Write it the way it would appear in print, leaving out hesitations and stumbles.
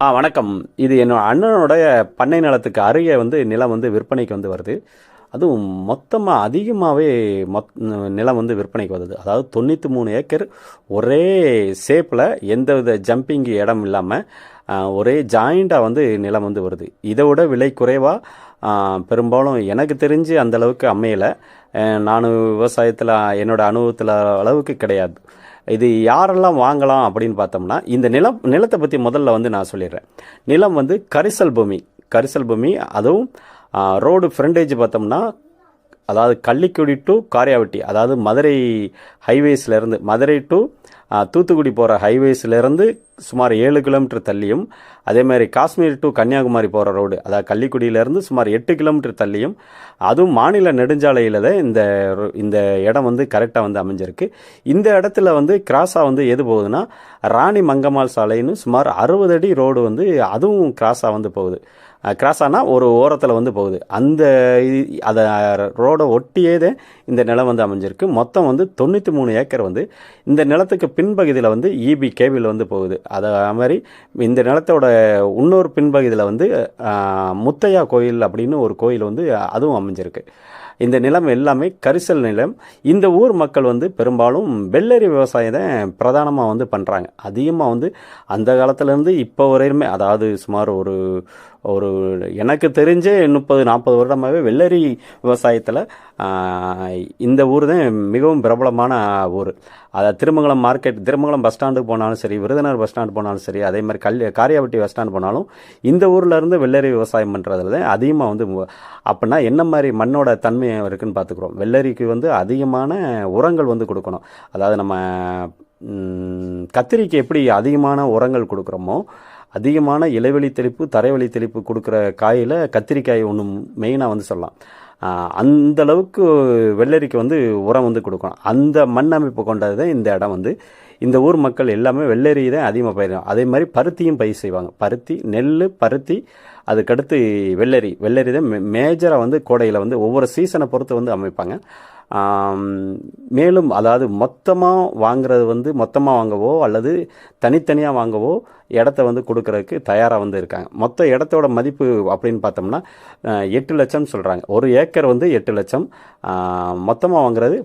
வணக்கம். இது என்னோட அண்ணனுடைய பண்ணை நிலத்துக்கு அருகே நிலம் விற்பனைக்கு வருது. அதுவும் மொத்தமா அதிகமாவே நிலம் விற்பனைக்கு வருது. அதாவது 93 ஏக்கர் ஒரே ஷேப்ல எந்தவித ஜம்பிங் இடம் இல்லாம ஒரே ஜாயிண்டா நிலம் வருது. இதை விட விலை குறைவா பெரும்பாலும் எனக்கு தெரிஞ்சு அந்த அளவுக்கு அமையல. நானும் விவசாயத்தில் என்னோட அனுபவத்தில் அளவுக்கு கிடையாது. இது யாரெல்லாம் வாங்கலாம் அப்படின்னு பார்த்தோம்னா, இந்த நிலத்தை பற்றி முதல்ல நான் சொல்லிடுறேன். நிலம் கரிசல் பூமி. அதுவும் ரோடு ஃப்ரண்டேஜ் பார்த்தோம்னா, அதாவது கள்ளிக்குடி டு காரியாவட்டி, அதாவது மதுரை ஹைவேஸ்லேருந்து மதுரை டு தூத்துக்குடி போகிற ஹைவேஸ்லேருந்து சுமார் 7 கிலோமீட்டர் தள்ளியும், அதேமாதிரி காஷ்மீர் டு கன்னியாகுமரி போகிற ரோடு, அதாவது கள்ளிக்குடியிலேருந்து சுமார் 8 கிலோமீட்டர் தள்ளியும், அதுவும் மாநில நெடுஞ்சாலையில் தான் இந்த இடம் கரெக்டாக அமைஞ்சிருக்கு. இந்த இடத்துல கிராஸாக எது போகுதுன்னா, ராணி மங்கம்மாள் சாலைன்னு சுமார் 60 அடி ரோடு அதுவும் கிராஸாக போகுது. கிராஸானா ஒரு ஓரத்தில் போகுது. அதை ரோடை ஒட்டியே தான் இந்த நிலம் அமைஞ்சிருக்கு. மொத்தம் 93 ஏக்கர் இந்த நிலத்துக்கு பின்பகுதியில் இபி கேபிள் போகுது. அதே மாதிரி இந்த நிலத்தோட இன்னொரு பின்பகுதியில் முத்தையா கோயில் அப்படின்னு ஒரு கோயில் அதுவும் அமைஞ்சிருக்கு. இந்த நிலம் எல்லாமே கரிசல் நிலம். இந்த ஊர் மக்கள் பெரும்பாலும் வெள்ளரி விவசாயம் தான் பிரதானமாக பண்ணுறாங்க. அதிகமாக அந்த காலத்துலேருந்து இப்போ வரையுமே, அதாவது சுமார் ஒரு எனக்கு தெரிஞ்சே 30-40 வருடமாகவே வெள்ளரி விவசாயத்தில் இந்த ஊர் தான் மிகவும் பிரபலமான ஊர். அதை திருமங்கலம் மார்க்கெட், திருமங்கலம் பஸ் ஸ்டாண்டுக்கு போனாலும் சரி, விருதுநகர் பஸ் ஸ்டாண்டு போனாலும் சரி, அதே மாதிரி காரியாவட்டி பஸ் ஸ்டாண்டு போனாலும் இந்த ஊர்லேருந்து வெள்ளரி விவசாயம் பண்ணுறதுல தான் அதிகமாக அப்படின்னா என்ன மாதிரி மண்ணோட தன்மை இருக்குன்னு பார்த்துக்குறோம். வெள்ளரிக்கு அதிகமான உரங்கள் கொடுக்கணும். அதாவது நம்ம கத்திரிக்கு எப்படி அதிகமான உரங்கள் கொடுக்குறோமோ, அதிகமான இலைவெளி தெளிப்பு, தரைவெளி தெளிப்பு கொடுக்குற காயில் கத்திரிக்காய் ஒன்று மெயினாக சொல்லலாம். அந்த அளவுக்கு வெள்ளரிக்கு உரம் கொடுக்கணும். அந்த மண் அமைப்பு கொண்டது தான் இந்த இடம். இந்த ஊர் மக்கள் எல்லாமே வெள்ளரி தான் அதிகமாக பயிரிடும். அதே மாதிரி பருத்தியும் பயிர் செய்வாங்க. பருத்தி, நெல், பருத்தி, அதுக்கடுத்து வெள்ளரி தான் மேஜராக கோடையில் ஒவ்வொரு சீசனை பொறுத்து அமைப்பாங்க. மேலும் அதாவது மொத்தமாக வாங்குறது மொத்தமாக வாங்கவோ அல்லது தனித்தனியாக வாங்கவோ இடத்த கொடுக்கறதுக்கு தயாராக இருக்காங்க. மொத்த இடத்தோட மதிப்பு அப்படின்னு பார்த்தோம்னா 8 லட்சம் சொல்கிறாங்க. ஒரு ஏக்கர் 8 லட்சம். மொத்தமாக வாங்குறது